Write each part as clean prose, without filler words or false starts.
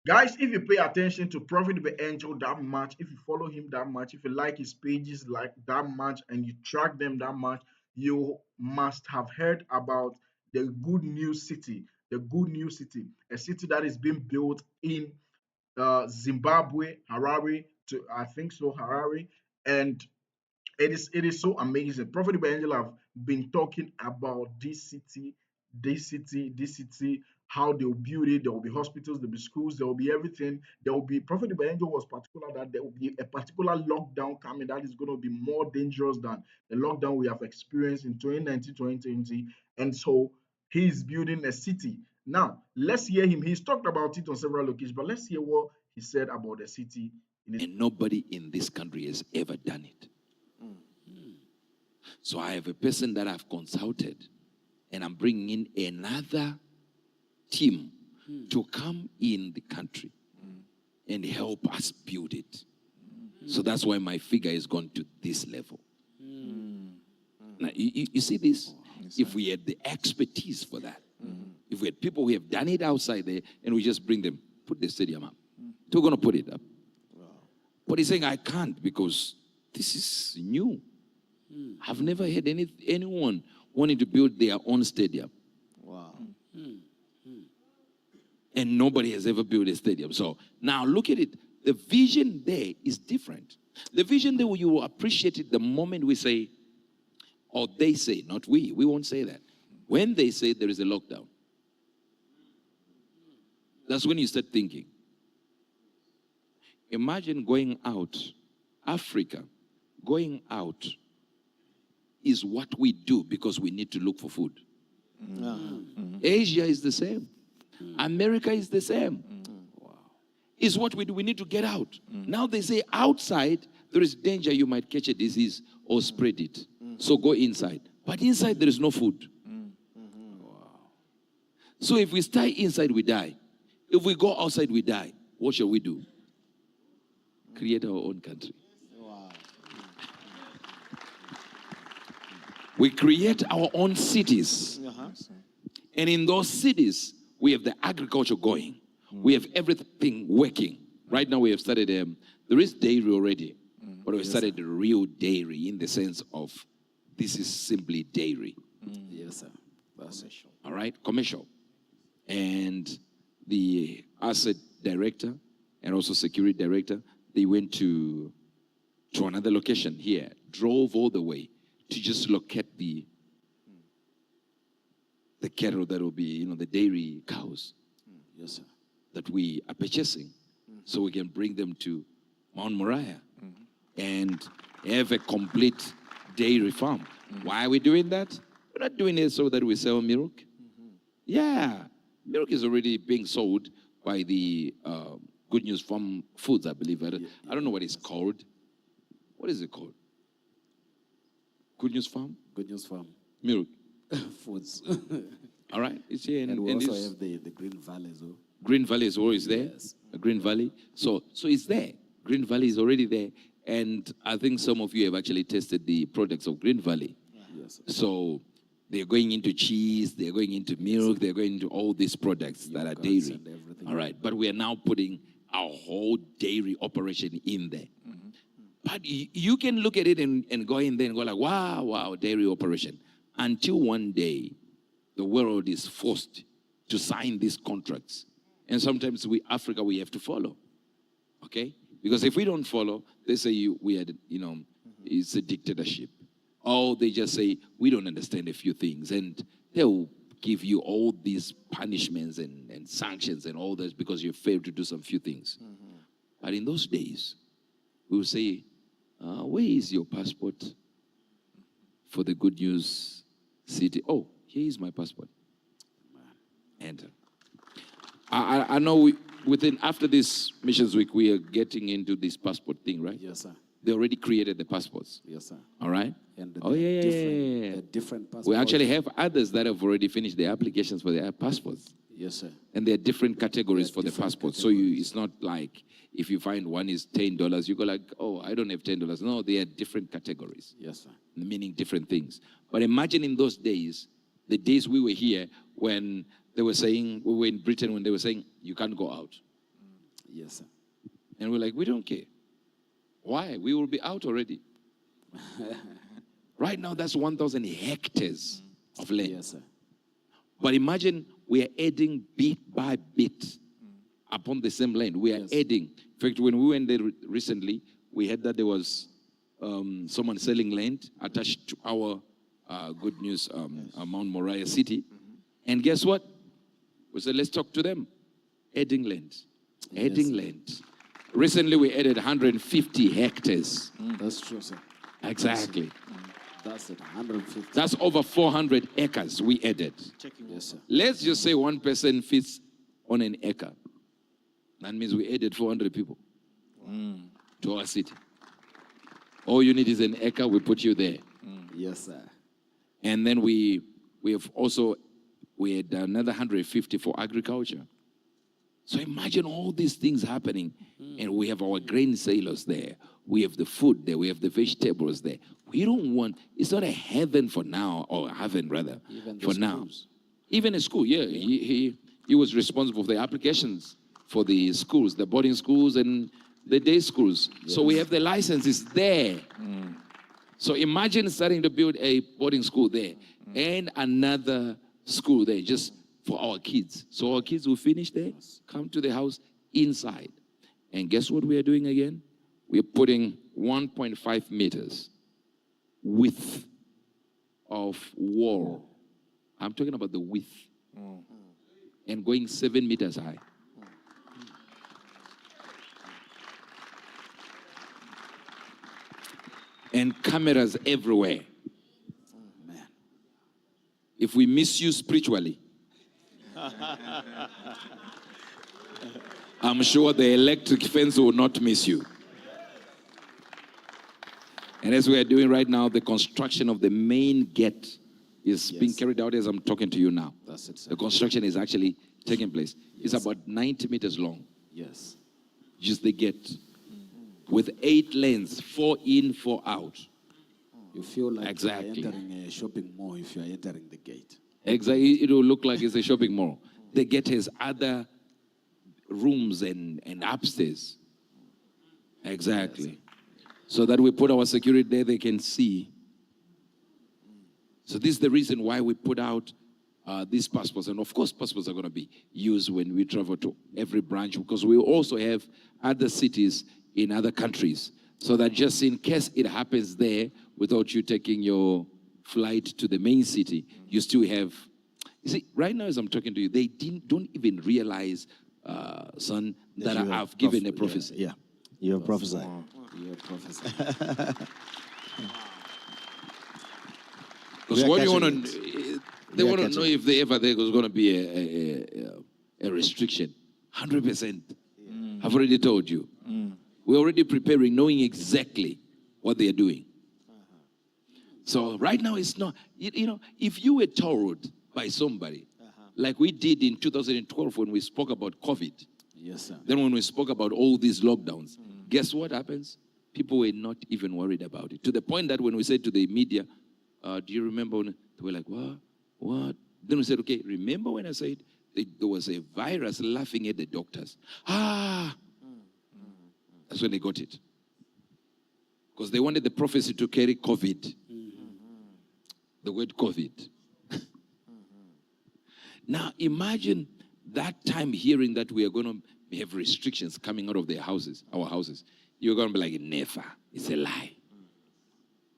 Guys, if you pay attention to Prophet the Angel that much, if you follow him that much, if you like his pages like that much, and you track them that much, you must have heard about the Good News City. The Good News City, a city that is being built in Zimbabwe, Harare, to I think so, Harare, and it is so amazing. Prophet Evangel have been talking about this city, how they'll build it. There will be hospitals, there will be schools, there will be everything. There will be Prophet Evangel was particular that there will be a particular lockdown coming that is going to be more dangerous than the lockdown we have experienced in 2019, 2020. And so he's building a city. Now, let's hear him. He's talked about it on several occasions, but let's hear what he said about the city. And nobody in this country has ever done it. So I have a person that I've consulted, and I'm bringing in another team to come in the country and help us build it. So that's why my figure has gone to this level. Now, you see this? If we had the expertise for that, if we had people who have done it outside there, and we just bring them, put the stadium up. We're going to put it up. But he's saying, I can't because this is new. I've never had anyone wanting to build their own stadium. Wow. And nobody has ever built a stadium. So now look at it. The vision there is different. The vision there, you will appreciate it the moment we say, or they say, not we. We won't say that. When they say there is a lockdown, that's when you start thinking. Imagine going out. Africa, going out is what we do because we need to look for food. Asia is the same. America is the same. It's what we do. We need to get out. Now they say outside, there is danger you might catch a disease or spread it. So go inside. But inside, there is no food. So if we stay inside, we die. If we go outside, we die. What shall we do? Create our own country. We create our own cities. And in those cities, we have the agriculture going. We have everything working. Right now, we have started, there is dairy already, but we started the real dairy in the sense of this is simply dairy. Yes, sir. Commercial. All right, commercial. And the asset director and also security director, they went to another location here, drove all the way to just look at the cattle that will be, the dairy cows. Yes, sir. That we are purchasing, so we can bring them to Mount Moriah and have a complete dairy farm. Why are we doing that? We're not doing it so that we sell milk. Yeah, milk is already being sold by the Good News Farm Foods, I believe. I don't know what it's called. What is it called? Good News Farm? Good News Farm. Milk. Foods. All right, it's here. And we also have the Green Valley as well. Green Valley is always there. Yes. Green Valley. So it's there. Green Valley is already there. And I think some of you have actually tested the products of Green Valley. Yes. So they're going into cheese, they're going into milk, they're going into all these products that are dairy. All right. But we are now putting our whole dairy operation in there. But you can look at it and go in there and go like, wow, dairy operation. Until one day, the world is forced to sign these contracts. And sometimes Africa, we have to follow. Okay? Because if we don't follow, they say it's a dictatorship. Or they just say, we don't understand a few things. And they'll give you all these punishments and sanctions and all this because you failed to do some few things. But in those days, we will say, where is your passport for the Good News City? Oh, here is my passport. Enter. I know after this missions week, we are getting into this passport thing, right? Yes, sir. They already created the passports. Yes, sir. All right? And different passports. We actually have others that have already finished their applications for their passports. Yes, sir. And there are different categories for the passport. So it's not like if you find one is $10, you go like, oh, I don't have $10. No, they are different categories. Yes, sir. Meaning different things. But imagine in those days, The days we were here when they were saying, we were in Britain when they were saying, you can't go out. Yes, sir. And we're like, we don't care. Why? We will be out already. Right now, that's 1,000 hectares of land. Yes, sir. But imagine we are adding bit by bit upon the same land. We are adding. In fact, when we went there recently, we heard that there was someone selling land attached to our Good News Mount Moriah city. And guess what? We said, let's talk to them. Adding land. Adding land. Recently, we added 150 hectares. That's true, sir. Exactly. That's it, 150. That's over 400 acres we added. Yes, sir. Let's just say one person fits on an acre. That means we added 400 people to our city. All you need is an acre, we put you there. Yes, sir. And then we had another 150 for agriculture. So imagine all these things happening. And we have our grain silos there. We have the food there. We have the vegetables there. We don't want, it's not a heaven for now, or heaven rather, Even the for now. schools. Even a school, yeah. He was responsible for the applications for the schools, the boarding schools and the day schools. So we have the licenses there. So imagine starting to build a boarding school there and another school there just for our kids. So our kids will finish there, come to the house inside. And guess what we are doing again? We're putting 1.5 meters width of wall. I'm talking about the width. And going 7 meters high. And cameras everywhere. Man. If we miss you spiritually, I'm sure the electric fence will not miss you. And as we are doing right now, the construction of the main gate is being carried out as I'm talking to you now. That's it, sir. The construction is actually taking place. It's about 90 meters long. Yes. Just the gate. With 8 lanes, 4 in, 4 out. You feel like Exactly. you're entering a shopping mall if you're entering the gate. Exactly. It will look like it's a shopping mall. The gate has other rooms and upstairs. Exactly. So that we put our security there, they can see. So this is the reason why we put out these passports. And of course, passports are going to be used when we travel to every branch, because we also have other cities in other countries. So that just in case it happens there, without you taking your flight to the main city, you still have. You see, right now as I'm talking to you, they don't even realize, son, that I've given a prophecy. Yeah, you have prophesied. You're prophesied. Because We are what you want catching to, they want to know if there was going to be a restriction. 100%. I've already told you. We're already preparing, knowing exactly what they are doing. So right now it's not, if you were told by somebody, like we did in 2012 when we spoke about COVID, Yes, sir. then when we spoke about all these lockdowns, guess what happens? People were not even worried about it. To the point that when we said to the media, do you remember when they were like, what? Then we said, okay, remember when I said there was a virus laughing at the doctors? That's when they got it. Because they wanted the prophecy to carry COVID. The word COVID. Now imagine that time hearing that we are going to have restrictions coming out of our houses. You're going to be like, never. It's a lie.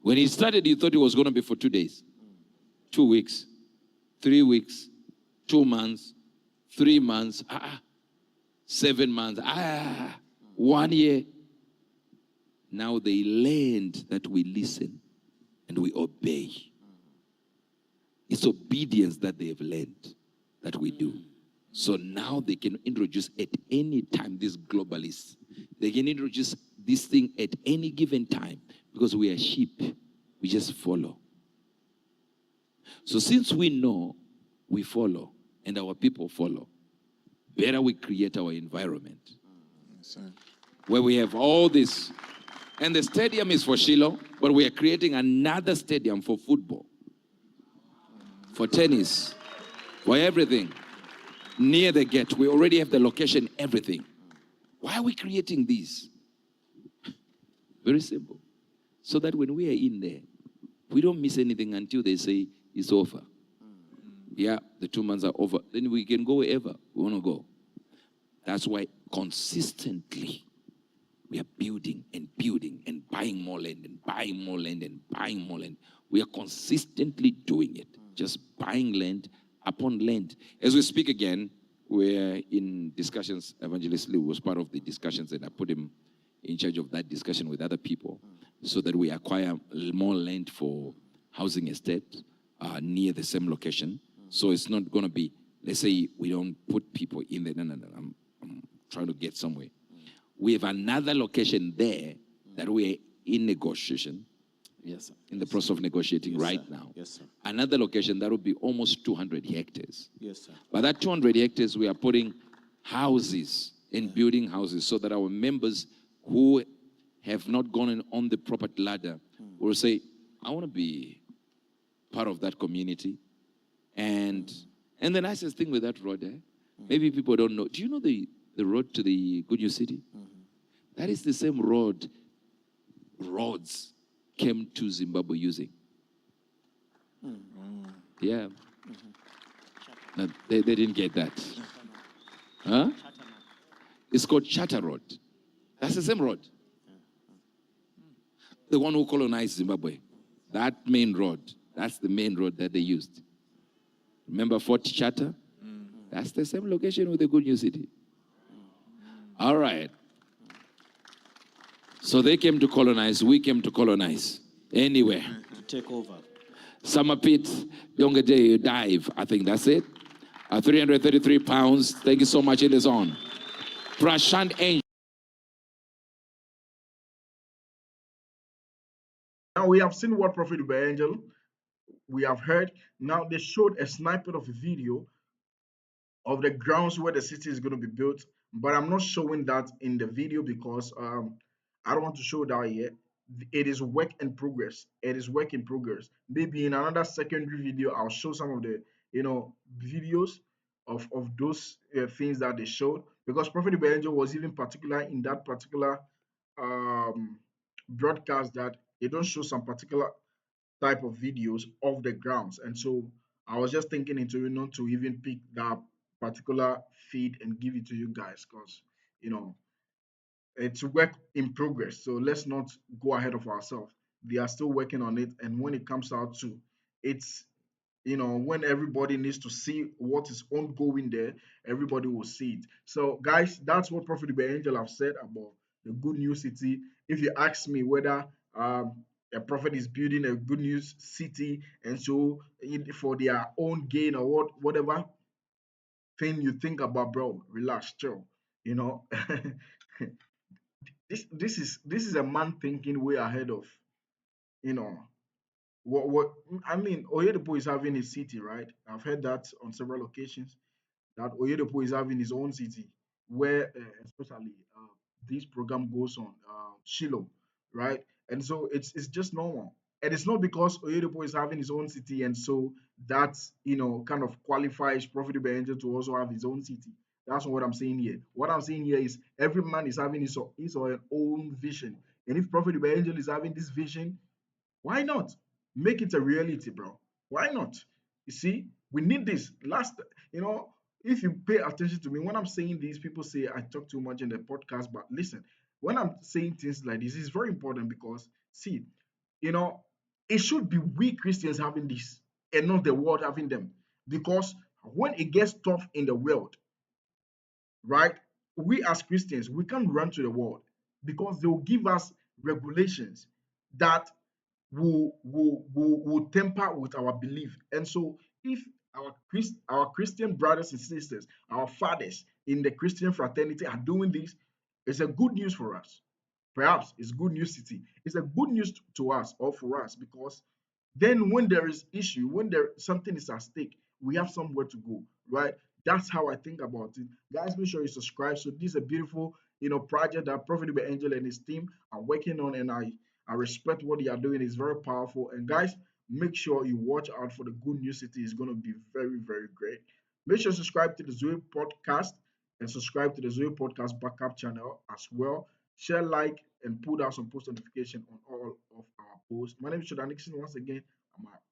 When he started, you thought it was going to be for 2 days, 2 weeks, 3 weeks, 2 months, 3 months, 7 months, 1 year. Now they learned that we listen and we obey. It's obedience that they have learned that we do. So now they can introduce at any time, these globalists, they can introduce this thing at any given time because we are sheep. We just follow. So since we know, we follow and our people follow, better we create our environment where we have all this. And the stadium is for Shiloh, but we are creating another stadium for football. for tennis, for everything. Near the gate, we already have the location, everything. Why are we creating these? Very simple. So that when we are in there, we don't miss anything until they say it's over. Yeah, the 2 months are over. Then we can go wherever we want to go. That's why consistently we are building and building and buying more land and buying more land and buying more land. We are consistently doing it, just buying land upon land. As we speak again, we're in discussions. Evangelist Lee was part of the discussions, and I put him in charge of that discussion with other people so that we acquire more land for housing estate near the same location. So it's not going to be, let's say we don't put people in there. No. I'm trying to get somewhere. We have another location there that we're in negotiation. Yes, sir. In the process of negotiating Yes, sir. now. Yes, sir. Another location that will be almost 200 hectares. Yes, sir. But that 200 hectares, we are putting houses and building houses so that our members who have not gone on the proper ladder will say, I want to be part of that community. And the nicest thing with that road, maybe people don't know. Do you know the road to the Good News City? That is the same roads came to Zimbabwe using. Yeah. No, they didn't get that. Huh? It's called Charter Road. That's the same road. The one who colonized Zimbabwe. That main road, that's the main road that they used. Remember Fort Charter? That's the same location with the Good News City. All right. So they came to colonize, we came to colonize. Anywhere. To take over. Summer pit, younger day, dive. I think that's it. 333 pounds. Thank you so much. It is on. Prashant Angel. Now we have seen what Prophet Angel we have heard. Now they showed a snippet of a video of the grounds where the city is going to be built, but I'm not showing that in the video because I don't want to show that yet. It is work in progress. It is work in progress. Maybe in another secondary video, I'll show some of the videos of those things that they showed because Prophet Angel was even particular in that particular um, broadcast that they don't show some particular type of videos of the grounds. And so I was just thinking into not to even pick that particular feed and give it to you guys because you know it's work in progress. So let's not go ahead of ourselves. They are still working on it, and when it comes out to it's when everybody needs to see what is ongoing there, everybody will see it. So guys, that's what Prophet Angel have said about the good news city. If you ask me whether a prophet is building a good news city and so for their own gain or whatever thing you think about, bro, relax, chill. You know, this is a man thinking way ahead of you know what I mean. Oyedepo is having a city, right? I've heard that on several occasions that Oyedepo is having his own city where especially this program goes on Shiloh, right? And so it's just normal. And it's not because Oyedepo is having his own city and so that's kind of qualifies Prophet Angel to also have his own city. That's not what I'm saying here. What I'm saying here is every man is having his or her own vision. And if Prophet Angel is having this vision, why not make it a reality, bro? Why not? You see, we need this. You know, if you pay attention to me, when I'm saying this, people say I talk too much in the podcast, but listen, when I'm saying things like this, it's very important because, see, you know, it should be we Christians having this and not the world having them. Because when it gets tough in the world, right, we as Christians, we can't run to the world because they will give us regulations that will temper with our belief. And so if our Christian brothers and sisters, our fathers in the Christian fraternity are doing this, it's a good news for us. Perhaps it's good news city. It's a good news to us or for us because then when there is issue, when there something is at stake, we have somewhere to go, right? That's how I think about it. Guys, make sure you subscribe. So this is a beautiful, project that Prophet Angel and his team are working on, and I respect what they are doing. It's very powerful. And guys, make sure you watch out for the good news. It is going to be very, very great. Make sure to subscribe to the Zoe Podcast and subscribe to the Zoe Podcast Backup channel as well. Share, like, and put out some post notification on all of our posts. My name is Shodan Nixon. Once again, I'm out.